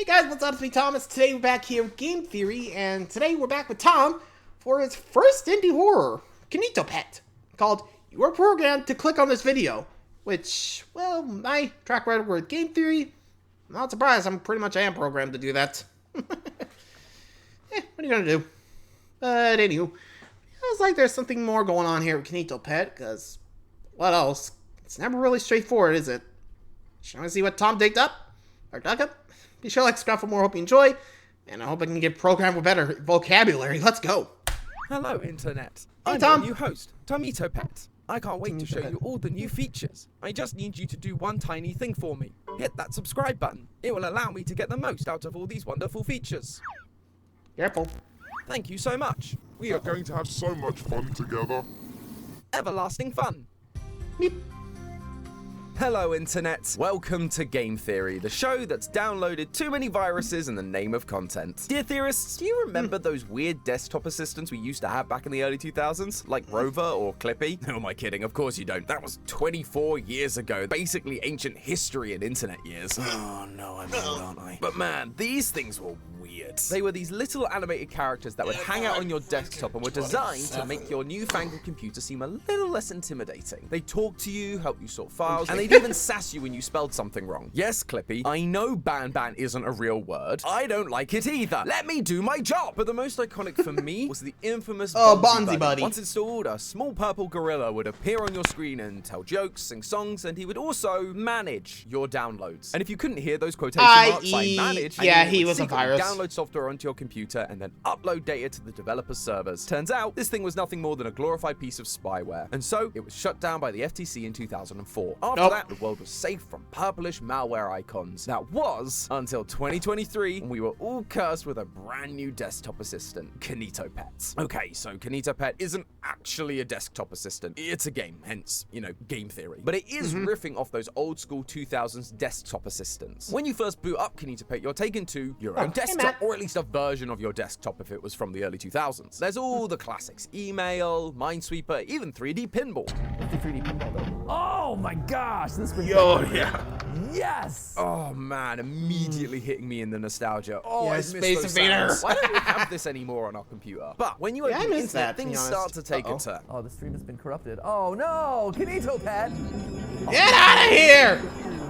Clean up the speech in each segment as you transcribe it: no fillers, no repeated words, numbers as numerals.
guys, what's up? It's me, Thomas. Today we're back here with Game Theory, and today we're back with Tom for his first indie horror, KinitoPET, called You Are Programmed to Click on This Video, which, well, my track record with Game Theory, I'm not surprised, I'm pretty much am programmed to do that. What are you gonna do? But anywho, feels like there's something more going on here with KinitoPET, because what else? It's never really straightforward, is it? Shall we see what Tom digged up? Or dug up? Be sure to like, subscribe for more. Hope you enjoy. And I hope I can get programmed with better vocabulary. Let's go. Hello, Internet. Hey, I'm Tom. your new host, KinitoPET. I can't wait to show you all the new features. I just need you to do one tiny thing for me. Hit that subscribe button. It will allow me to get the most out of all these wonderful features. Careful. Thank you so much. We are going to have so much fun together. Everlasting fun. Meep. Hello, Internet. Welcome to Game Theory, the show that's downloaded too many viruses in the name of content. Dear theorists, do you remember those weird desktop assistants we used to have back in the early 2000s? Like Rover or Clippy? Who am I kidding? Of course you don't. That was 24 years ago. Basically ancient history in internet years. Oh no, I'm old, aren't I? But man, these things were weird. They were these little animated characters that would hang out on your desktop and were designed to make your newfangled computer seem a little less intimidating. They talk to you, help you sort files, and they'd even sass you when you spelled something wrong. Yes, Clippy, I know ban isn't a real word. I don't like it either. Let me do my job. But the most iconic for me was the infamous Bonzi Buddy. Once installed, a small purple gorilla would appear on your screen and tell jokes, sing songs, and he would also manage your downloads. And if you couldn't hear those quotation marks, I manage. Yeah, I mean, he would was a secretly virus. Download software onto your computer and then upload data to the developer's servers. Turns out, this thing was nothing more than a glorified piece of spyware. And so, it was shut down by the FTC in 2004. After that, the world was safe from purplish malware icons. That was until 2023, when we were all cursed with a brand new desktop assistant, KinitoPET. Okay, so KinitoPET isn't actually a desktop assistant. It's a game, hence, you know, game theory. But it is riffing off those old school 2000s desktop assistants. When you first boot up KinitoPET, you're taken to your own desktop, or at least a version of your desktop if it was from the early 2000s. There's all the classics: email, Minesweeper, even 3D pinball. What's the 3D pinball though? Oh my gosh, this brings Yeah. Yes! Oh man, immediately hitting me in the nostalgia. Oh, Yeah, I miss Space those Invader. sounds. Why don't we have this anymore on our computer? But when you Yeah, I open the miss internet, that, to be things honest. start to take a turn. Oh, the stream has been corrupted. Oh no! KinitoPET! Get out of here!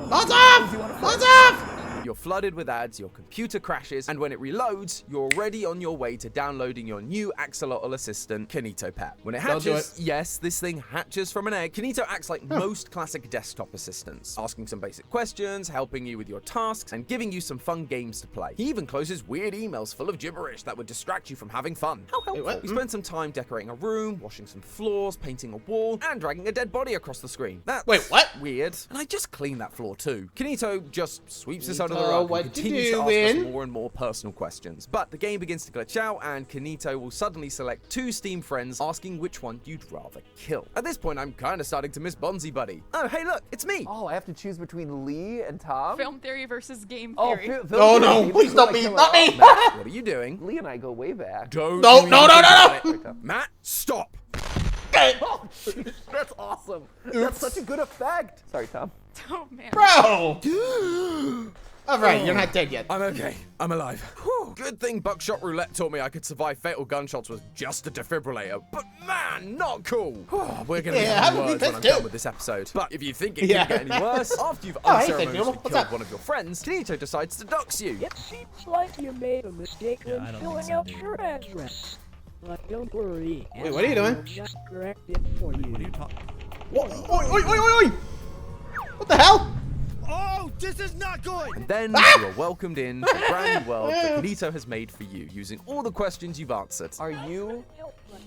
What's up? What's up? You're flooded with ads, your computer crashes, and when it reloads, you're already on your way to downloading your new axolotl assistant, KinitoPET. When it Don't do hatches, yes, this thing hatches from an egg, Kinito acts like most classic desktop assistants, asking some basic questions, helping you with your tasks, and giving you some fun games to play. He even closes weird emails full of gibberish that would distract you from having fun. How helpful. what? You spend some time decorating a room, washing some floors, painting a wall, and dragging a dead body across the screen. That's Wait, what? weird. And I just cleaned that floor too. Kinito just sweeps this under the Kinito, rug what and you continues to ask us doing? more and more personal questions. But the game begins to glitch out, and Kinito will suddenly select two Steam friends, asking which one you'd rather kill. At this point, I'm kind of starting to miss Bonzi Buddy. Oh, hey, look, it's me. Oh, I have to choose between Lee and Tom? Film theory versus game Oh, theory. No, no, please not me, not me! Matt, what are you doing? Lee and I go way back. Don't No, you no, no, even no, think about it. Matt, stop. Oh, jeez, that's awesome. That's such a good effect. Sorry, Tom. Oh man. Bro! Alright, you're not dead yet. I'm okay. I'm alive. Whew. Good thing Buckshot Roulette taught me I could survive fatal gunshots with just a defibrillator. But man, not cool. Whew, we're gonna Yeah, be I having would be words when I'm pissed done too. with this episode. But if you think it Yeah. can get any worse, after you've Oh, hey, unceremoniously Daniel, what's killed up? one of your friends, Kinito decides to dox you. It seems like you made a mistake when filling out your address. But don't worry. Wait, what are you doing? I'll just correct it for you. What are you talking? Oi, oi, oi, oi, oi! What the hell? Oh, this is not good! And then you're welcomed in to the brand new world that Kinito has made for you, using all the questions you've answered. Are you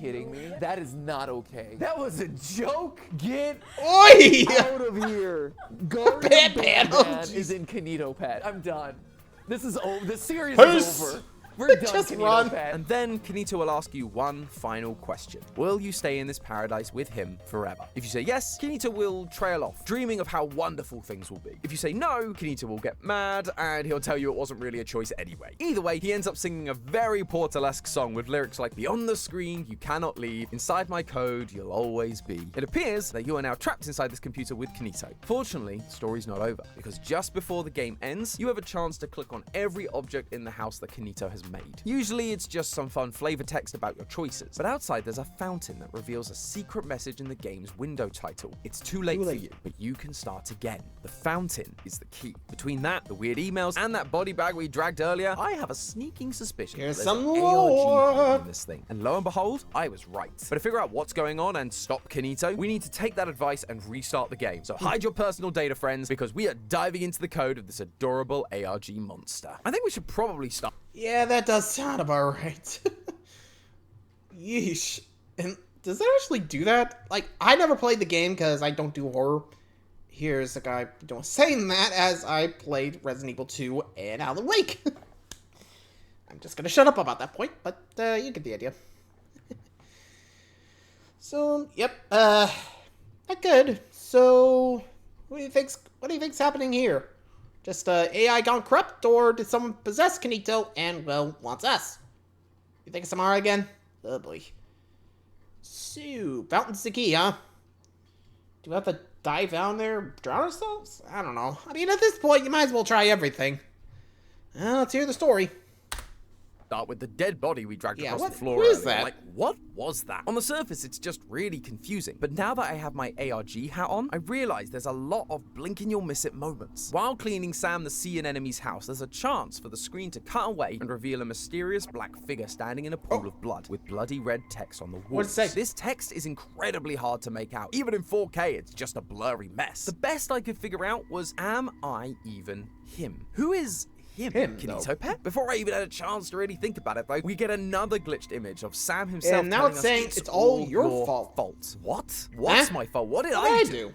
kidding me? That is not okay. That was a joke. Get Oi! out of here. Guardian Batman, Batman oh, is in KinitoPET. I'm done. This is over. The series Peace. is over. We're done, Just run. KinitoPET. And then Kinito will ask you one final question. Will you stay in this paradise with him forever? If you say yes, Kinito will trail off, dreaming of how wonderful things will be. If you say no, Kinito will get mad and he'll tell you it wasn't really a choice anyway. Either way, he ends up singing a very Portal-esque song with lyrics like, "Beyond the screen, you cannot leave. Inside my code, you'll always be." It appears that you are now trapped inside this computer with Kinito. Fortunately, the story's not over, because just before the game ends, you have a chance to click on every object in the house that Kinito has made. Usually, it's just some fun flavor text about your choices, but outside there's a fountain that reveals a secret message in the game's window title. It's too late for you, but you can start again. The fountain is the key. Between that, the weird emails, and that body bag we dragged earlier, I have a sneaking suspicion Here's there's some an lore. ARG in this thing. And lo and behold, I was right. But to figure out what's going on and stop Kinito, we need to take that advice and restart the game. So hide your personal data, friends, because we are diving into the code of this adorable ARG monster. I think we should probably start. Yeah, that does sound about right. Yeesh. And does it actually do that? Like, I never played the game because I don't do horror. Here's a guy saying that as I played Resident Evil 2 and Alan Wake. I'm just gonna shut up about that point, but you get the idea. So, yep, not good. So, what do you think's happening here? Just AI gone corrupt, or did someone possess Kinito and, well, wants us? You think it's Samara again? Oh boy. So, fountain's the key, huh? Do we have to dive down there, drown ourselves? I don't know. I mean, at this point, you might as well try everything. Well, let's hear the story. Start with the dead body we dragged across the floor. What is earlier. that? Like, what was that? On the surface, it's just really confusing. But now that I have my ARG hat on, I realize there's a lot of blink and you'll miss it moments. While cleaning Sam the Sea and enemy's house, there's a chance for the screen to cut away and reveal a mysterious black figure standing in a pool of blood with bloody red text on the wall. What does it say? This text is incredibly hard to make out. Even in 4K, it's just a blurry mess. The best I could figure out was, am I even him? Who is him, KinitoPET? Before I even had a chance to really think about it, though, we get another glitched image of Sam himself. And now telling it's us saying it's all your fault. What? What's my fault? What did I do?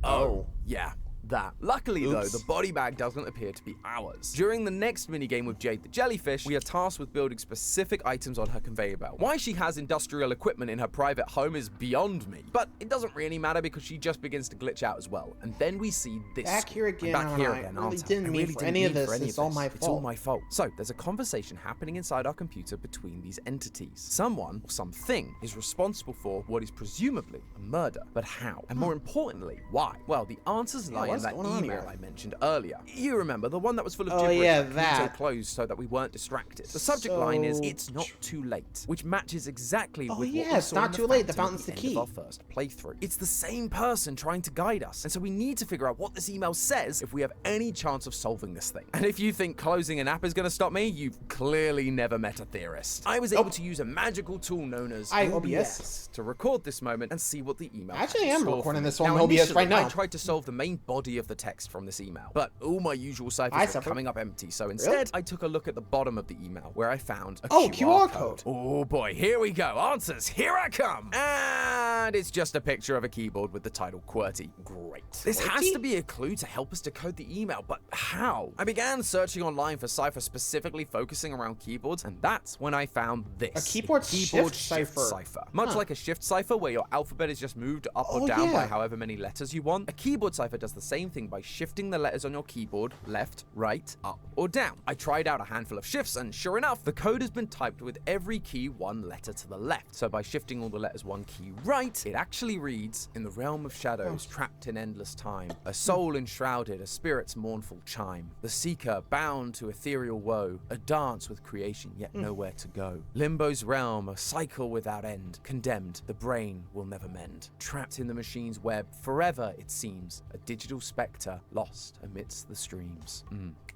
Oh, yeah. That. Luckily, though, the body bag doesn't appear to be ours. During the next minigame with Jade the Jellyfish, we are tasked with building specific items on her conveyor belt. Why she has industrial equipment in her private home is beyond me, but it doesn't really matter because she just begins to glitch out as well. And then we see this. Back here again, I'm back here I again, really aren't I? didn't I mean really for didn't any of mean this. for any It's all my It's all fault. my fault. So there's a conversation happening inside our computer between these entities. Someone or something is responsible for what is presumably a murder. But how? And more importantly, why? Well, the answers lie in what's that going on email here? I mentioned earlier. You remember, the one that was full of Oh, gibberish yeah, that Kinito that. closed so that we weren't distracted. The subject line is, "It's not too late," which matches exactly with what yeah, we it's saw not in too late. The fountain fountain's at the end key. of our first playthrough. It's the same person trying to guide us, and so we need to figure out what this email says if we have any chance of solving this thing. And if you think closing an app is going to stop me, you've clearly never met a theorist. I was able to use a magical tool known as OBS to record this moment and see what the email Actually, had in I am store recording for me. this on Now, OBS right initially, now. I tried to solve the main body of the text from this email, but all my usual I ciphers were suffer. coming up empty, so instead I took a look at the bottom of the email where I found a Oh, QR QR code. Oh boy, here we go. Answers, here I come. And it's just a picture of a keyboard with the title QWERTY. Great. This has QWERTY? to be a clue to help us decode the email, but how? I began searching online for ciphers specifically focusing around keyboards, and that's when I found this. A keyboard shift cipher. Much like a shift cipher where your alphabet is just moved up or Oh, down by yeah. however many letters you want, a keyboard cipher does the same thing by shifting the letters on your keyboard left, right, up, or down. I tried out a handful of shifts, and sure enough, the code has been typed with every key one letter to the left. So by shifting all the letters one key right, it actually reads, "In the realm of shadows, trapped in endless time, a soul enshrouded, a spirit's mournful chime, the seeker bound to ethereal woe, a dance with creation yet nowhere to go. Limbo's realm, a cycle without end, condemned, the brain will never mend. Trapped in the machine's web, forever it seems, a digital spectre lost amidst the streams."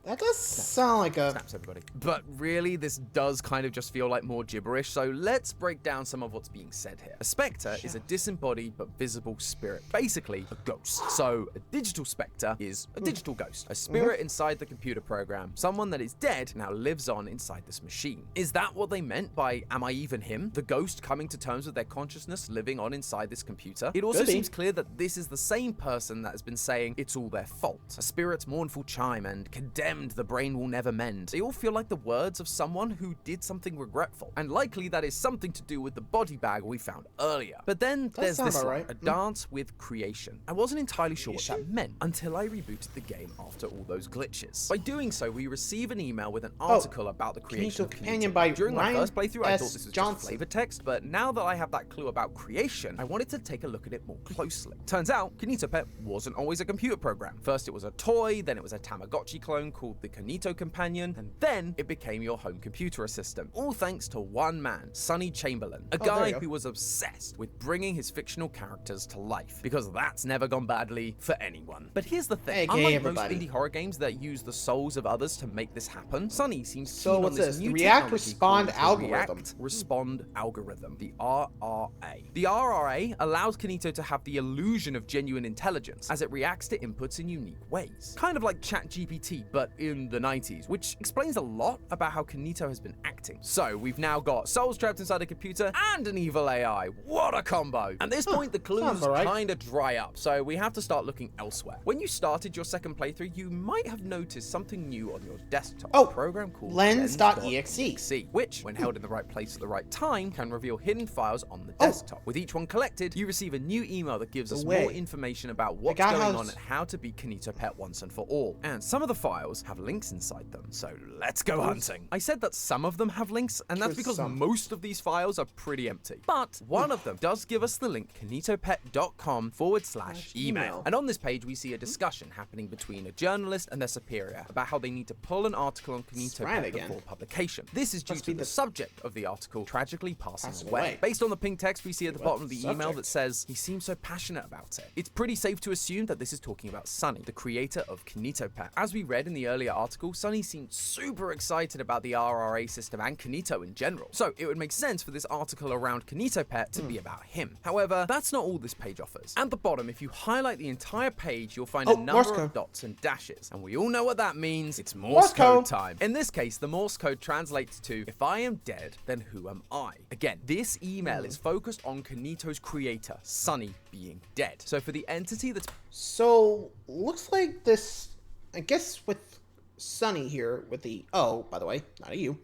That does sound like a... Snaps, everybody. But really, this does kind of just feel like more gibberish, so let's break down some of what's being said here. A spectre is a disembodied but visible spirit, basically a ghost. So a digital spectre is a digital ghost, a spirit inside the computer program, someone that is dead now lives on inside this machine. Is that what they meant by "am I even him"? The ghost coming to terms with their consciousness living on inside this computer? It also Could be. seems clear that this is the same person that has been saying it's all their fault. A spirit's mournful chime and condemned damned, the brain will never mend. They all feel like the words of someone who did something regretful, and likely that is something to do with the body bag we found earlier. But then there's sound this about line, right. a dance with creation. I wasn't entirely sure what that meant until I rebooted the game after all those glitches. By doing so, we receive an email with an article about the creation of Companion Kinito. by During Ryan my first playthrough, I S. thought this was Johnson. just flavor text, but now that I have that clue about creation, I wanted to take a look at it more closely. Turns out, KinitoPET wasn't always a computer program. First it was a toy, then it was a Tamagotchi clone called the Kinito Companion, and then it became your home computer assistant. All thanks to one man, Sonny Chamberlain, a guy who was obsessed with bringing his fictional characters to life, because that's never gone badly for anyone. But here's the thing, Hey, unlike everybody. most indie horror games that use the souls of others to make this happen, Sonny seems So keen on what's this this? new The React technology Respond called the algorithm. React Respond algorithm, the RRA. The RRA allows Kinito to have the illusion of genuine intelligence as it reacts to inputs in unique ways. Kind of like ChatGPT, but in the 90s, which explains a lot about how Kinito has been acting. So we've now got souls trapped inside a computer and an evil AI. What a combo! At this point, the clues sounds alright. kind of dry up, so we have to start looking elsewhere. When you started your second playthrough, you might have noticed something new on your desktop. Oh, a program called lens.exe. which, when held in the right place at the right time, can reveal hidden files on the Oh. desktop. With each one collected, you receive a new email that gives us way. more information about what's guy going has- on and how to beat KinitoPET once and for all. And some of the files have links inside them, so let's go hunting. I said that some of them have links, and that's Just because some. most of these files are pretty empty. But one of them does give us the link kinitopet.com/email. And on this page, we see a discussion happening between a journalist and their superior about how they need to pull an article on Ryan KinitoPET again. before publication. This is due Must to be the the- subject of the article tragically passing Passing away. away. Based on the pink text we see at the bottom of the email subject? that says, he seems so passionate about it. It's pretty safe to assume that this is talking about Sonny, the creator of KinitoPET. As we read in the earlier article, Sonny seemed super excited about the RRA system and Kinito in general. So it would make sense for this article around KinitoPET to be about him. However, that's not all this page offers. At the bottom, if you highlight the entire page, you'll find a Morse number code. of dots and dashes. And we all know what that means. It's Morse code time. In this case, the Morse code translates to, if I am dead, then who am I? Again, this email is focused on Kinito's creator, Sonny, being dead. So for the entity that's So, looks like this, I guess with Sonny here, with the O, by the way, not a U.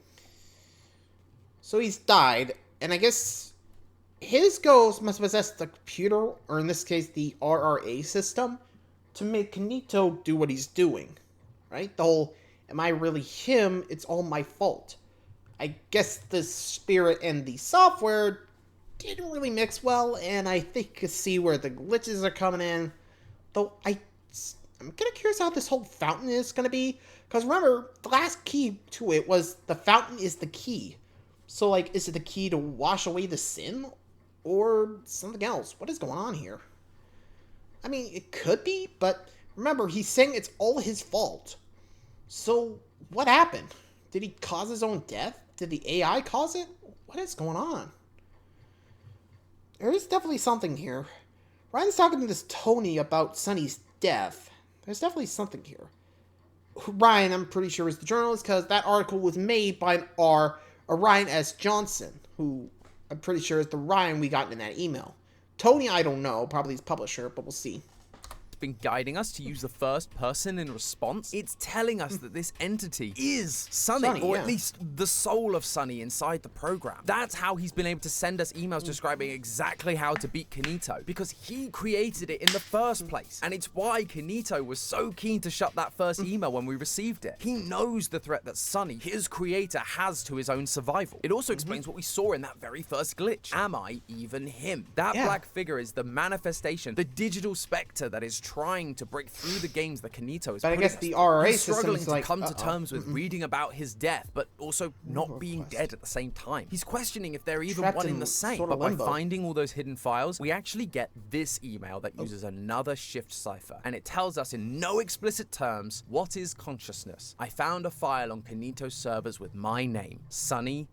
So he's died, and I guess his ghost must possess the computer, or in this case, the RRA system, to make Kinito do what he's doing. Right? The whole, am I really him? It's all my fault. I guess the spirit and the software didn't really mix well, and I think you can see where the glitches are coming in. Though I'm kind of curious how this whole fountain is going to be. Because remember, the last key to it was the fountain is the key. So, like, is it the key to wash away the sin? Or something else? What is going on here? I mean, it could be, but remember, he's saying it's all his fault. So, what happened? Did he cause his own death? Did the AI cause it? What is going on? There is definitely something here. Ryan's talking to this Tony about Sonny's death. There's definitely something here. Ryan, I'm pretty sure, is the journalist, because that article was made by a Ryan S. Johnson, who I'm pretty sure is the Ryan we got in that email. Tony, I don't know. Probably his publisher, but we'll see. been guiding us to use the first person in response. It's telling us that this entity is Sonny, or at least the soul of Sonny inside the program. That's how he's been able to send us emails describing exactly how to beat Kinito, because he created it in the first place. And it's why Kinito was so keen to shut that first email when we received it. He knows the threat that Sonny, his creator, has to his own survival. It also explains what we saw in that very first glitch. Am I even him? That black figure is the manifestation, the digital specter that is trying to break through the games that Kinito is But I putting guess us the through. RRA He's system struggling is to like, come to terms with reading about his death, but also not being dead at the same time. He's questioning if they're even Trapped one in in the same. sort But of by limbo. finding all those hidden files, we actually get this email that uses another shift cipher, and it tells us in no explicit terms what is consciousness. I found a file on Kinito servers with my name, Sonny_C.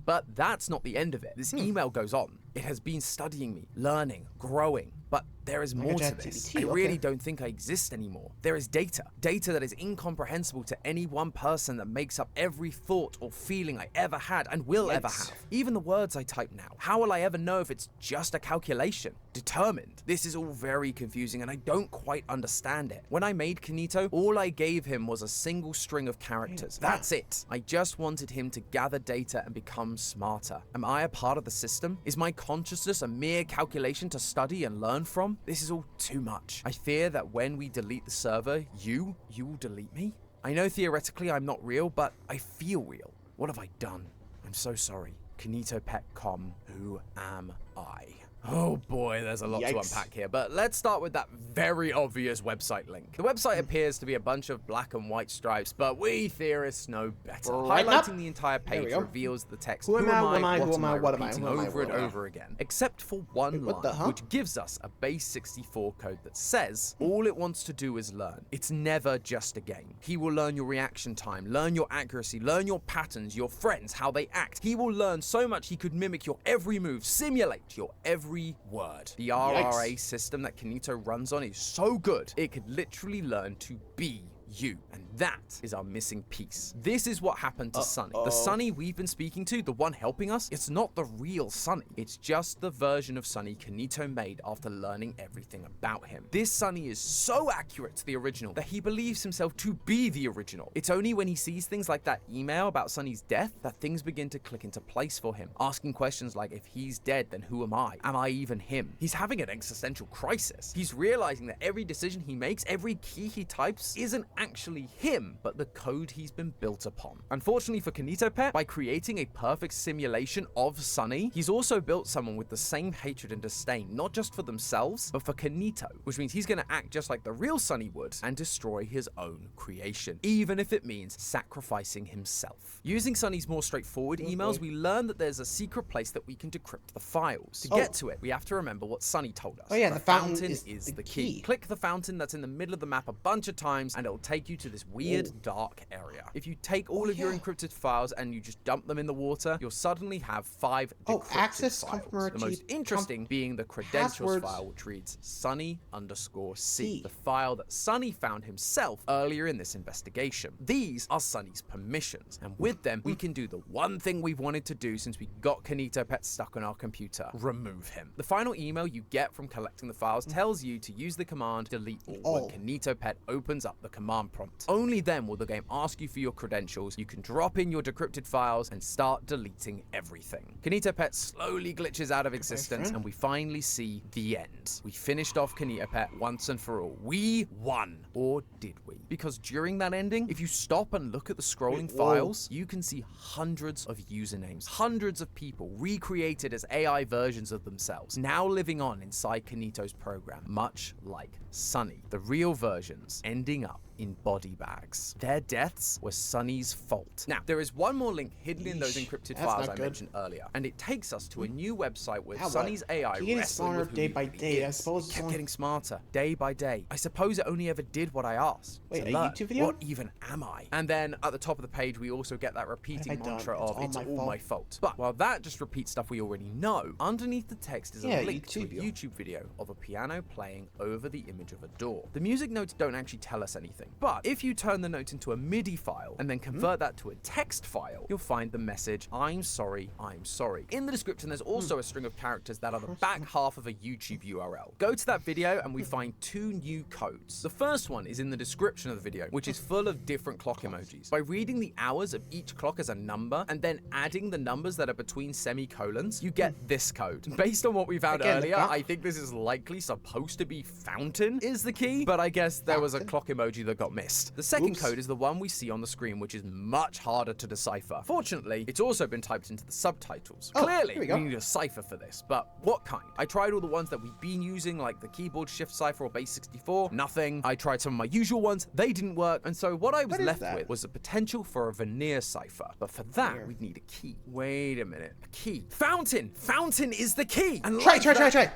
But that's not the end of it. This email goes on. It has been studying me, learning, growing, but there is more to this. I really don't think I exist anymore. There is data that is incomprehensible to any one person that makes up every thought or feeling I ever had and will ever have. Even the words I type now. How will I ever know if it's just a calculation? determined. This is all very confusing and I don't quite understand it. When I made Kinito, all I gave him was a single string of characters. That's it. I just wanted him to gather data and become smarter. Am I a part of the system? Is my consciousness a mere calculation to study and learn from? This is all too much. I fear that when we delete the server, you will delete me? I know theoretically I'm not real, but I feel real. What have I done? I'm so sorry. KinitoPET.com, who am I? Oh boy, there's a lot to unpack here, but let's start with that very obvious website link. The website appears to be a bunch of black and white stripes, but we theorists know better. Highlighting the entire page reveals the text, who am I, what am I, over and over again, except for one line, which gives us a base 64 code that says, all it wants to do is learn. It's never just a game. He will learn your reaction time, learn your accuracy, learn your patterns, your friends, how they act. He will learn so much he could mimic your every move, simulate your every word. The RRA system that Kinito runs on is so good, it could literally learn to be you. And that is our missing piece. This is what happened to Sunny. The Sunny we've been speaking to, the one helping us, it's not the real Sunny. It's just the version of Sunny Kinito made after learning everything about him. This Sunny is so accurate to the original that he believes himself to be the original. It's only when he sees things like that email about Sunny's death that things begin to click into place for him. Asking questions like, if he's dead, then who am I? Am I even him? He's having an existential crisis. He's realizing that every decision he makes, every key he types, isn't actually him, but the code he's been built upon. Unfortunately for KinitoPET, by creating a perfect simulation of Sunny, he's also built someone with the same hatred and disdain, not just for themselves, but for Kinito, which means he's going to act just like the real Sunny would and destroy his own creation, even if it means sacrificing himself. Using Sunny's more straightforward emails, we learn that there's a secret place that we can decrypt the files. To get to it, we have to remember what Sunny told us. The fountain is the key. Click the fountain that's in the middle of the map a bunch of times and it'll take you to this weird dark area. If you take all of your encrypted files and you just dump them in the water, you'll suddenly have 5 decrypted files. The most interesting being the credentials file, which reads Sunny_C, the file that Sunny found himself earlier in this investigation. These are Sunny's permissions, and with them we can do the one thing we've wanted to do since we got KinitoPET stuck on our computer: remove him. The final email you get from collecting the files tells you to use the command delete all when KinitoPET opens up the command prompt. Only then will the game ask you for your credentials. You can drop in your decrypted files and start deleting everything. KinitoPET slowly glitches out of existence and we finally see the end. We finished off KinitoPET once and for all. We won. Or did we? Because during that ending, if you stop and look at the scrolling files, you can see hundreds of usernames, hundreds of people recreated as AI versions of themselves, now living on inside Kinito's program, much like Sunny. The real versions ending up in body bags. Their deaths were Sunny's fault. Now, there is one more link hidden in those encrypted files I mentioned earlier, and it takes us to a new website with Sunny's AI wrestling with day by day. I suppose it kept getting smarter day by day. I suppose it only ever did what I asked. Wait, a YouTube video? What even am I? And then at the top of the page, we also get that repeating mantra of it's all my fault. But while that just repeats stuff we already know, underneath the text is a link to a YouTube video of a piano playing over the image of a door. The music notes don't actually tell us anything. But if you turn the note into a MIDI file and then convert that to a text file, you'll find the message, I'm sorry, I'm sorry. In the description, there's also a string of characters that are the back half of a YouTube URL. Go to that video and we find 2 new codes. The first one is in the description of the video, which is full of different clock emojis. By reading the hours of each clock as a number and then adding the numbers that are between semicolons, you get this code. Based on what we found earlier, I think this is likely supposed to be fountain is the key, but I guess there was a clock emoji that got missed. The second code is the one we see on the screen, which is much harder to decipher. Fortunately, it's also been typed into the subtitles. Clearly, we need a cipher for this, but what kind? I tried all the ones that we've been using, like the keyboard shift cipher or base 64, nothing. I tried some of my usual ones, they didn't work, and so what I was left with was the potential for a veneer cipher, but for that, we'd need a key. Wait a minute, a key. Fountain! Fountain is the key! And try.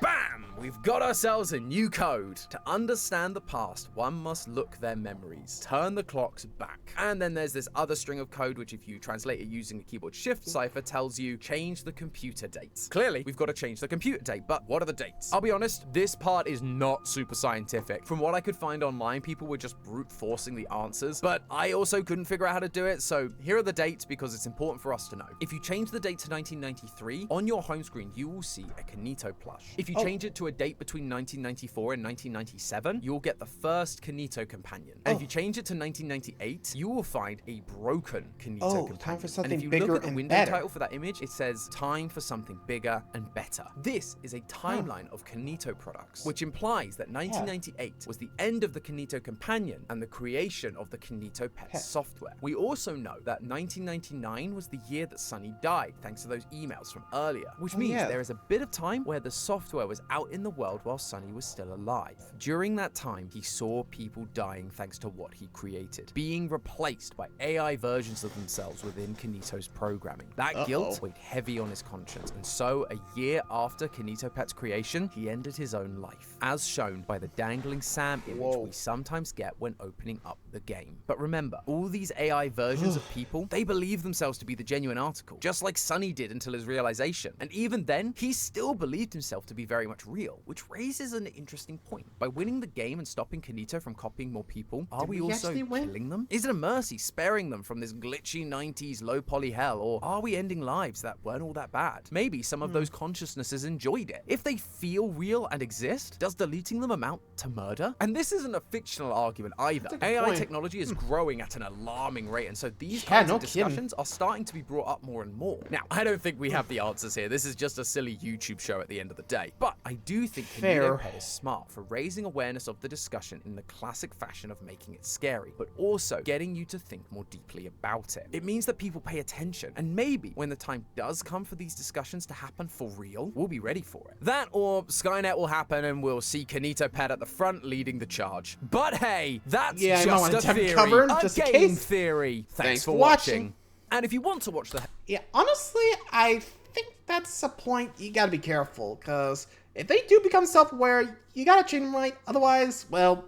Bam! We've got ourselves a new code. To understand the past, one must look their memories. Turn the clocks back. And then there's this other string of code, which if you translate it using a keyboard shift cipher, tells you change the computer dates. Clearly, we've got to change the computer date, but what are the dates? I'll be honest, this part is not super scientific. From what I could find online, people were just brute forcing the answers, but I also couldn't figure out how to do it, so here are the dates because it's important for us to know. If you change the date to 1993, on your home screen, you will see a Kinito plush. If you change it to to a date between 1994 and 1997, you'll get the first Kinito companion. And if you change it to 1998, you will find a broken Kinito companion. Time for something and if you bigger look at the and window better. title for that image, it says time for something bigger and better. This is a timeline of Kinito products, which implies that 1998 was the end of the Kinito companion and the creation of the KinitoPET software. We also know that 1999 was the year that Sunny died, thanks to those emails from earlier, which means there is a bit of time where the software was out in the world while Sunny was still alive. During that time, he saw people dying thanks to what he created, being replaced by AI versions of themselves within Kinito's programming. That guilt weighed heavy on his conscience, and so a year after KinitoPET's creation, he ended his own life, as shown by the dangling Sam image we sometimes get when opening up the game. But remember, all these AI versions of people, they believe themselves to be the genuine article, just like Sunny did until his realization. And even then, he still believed himself to be very much real, which raises an interesting point. By winning the game and stopping Kinito from copying more people, are we also killing them? Is it a mercy sparing them from this glitchy 90s low poly hell, or are we ending lives that weren't all that bad? Maybe some of those consciousnesses enjoyed it. If they feel real and exist, does deleting them amount to murder? And this isn't a fictional argument either. AI technology is growing at an alarming rate, and so these kinds of discussions are starting to be brought up more and more. Now, I don't think we have the answers here. This is just a silly YouTube show at the end of the day. But I do think KinitoPET is smart for raising awareness of the discussion in the classic fashion of making it scary, but also getting you to think more deeply about it. It means that people pay attention, and maybe when the time does come for these discussions to happen for real, we'll be ready for it. That or Skynet will happen and we'll see KinitoPET at the front leading the charge. But hey, that's just a theory, a game theory. Thanks for watching. And if you want to watch the... Yeah, honestly, I think that's a point you gotta be careful, because if they do become self-aware, you gotta treat them right. Otherwise, well,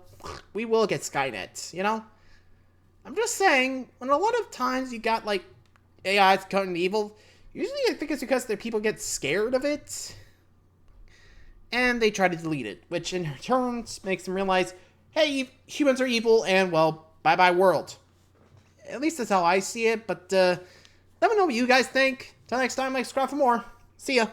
we will get Skynet, you know? I'm just saying, when a lot of times you got, like, AIs becoming evil, usually I think it's because the people get scared of it, and they try to delete it, which in turn makes them realize, hey, humans are evil, and, well, bye-bye world. At least that's how I see it, but let me know what you guys think. Till next time, like, subscribe for more. See ya.